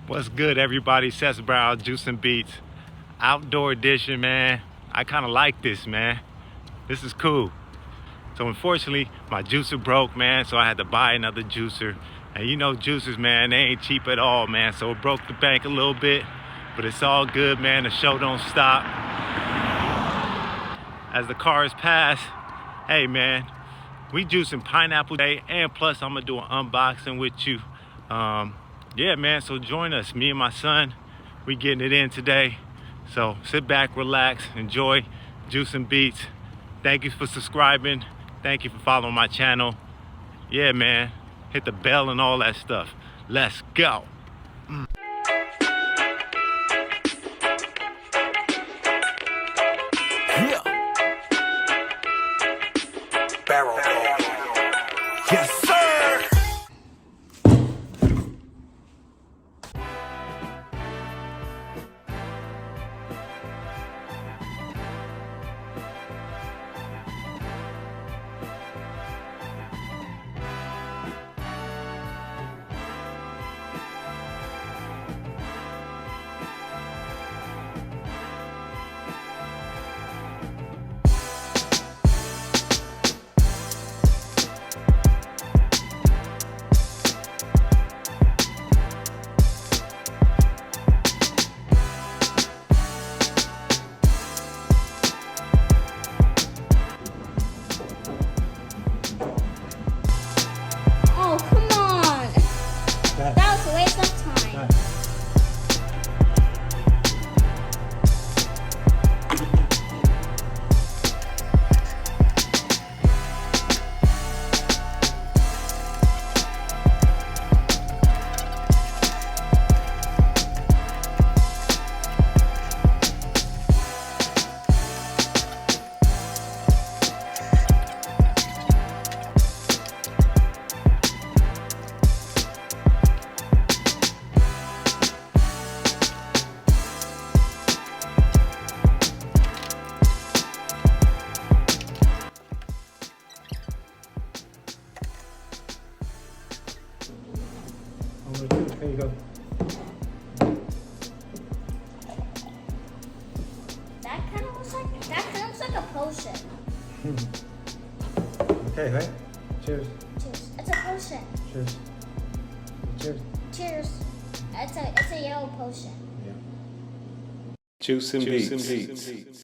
What's good, everybody? Seth Brown, Juice and Beats, outdoor edition, man. I kind of like this, man. This is cool. So unfortunately, my juicer broke, man, so I had to buy another juicer. And you know juicers, man, they ain't cheap at all, man. So it broke the bank a little bit, but it's all good, man. The show don't stop. As the cars pass, hey, man, we juicing pineapple today, and plus I'm gonna do an unboxing with you. Yeah, man, so join us. Me and my son, we getting it in today. So sit back, relax, enjoy Juice and Beats. Thank you for subscribing. Thank you for following my channel. Yeah, man, hit the bell and all that stuff. Let's go. Yeah. Barrel. Yes, sir. That was a waste of time. There you go. That kind of looks like a potion. Okay, right? Cheers. Cheers. It's a potion. Cheers. Cheers. Cheers. It's a yellow potion. Yeah. Juice and Beats.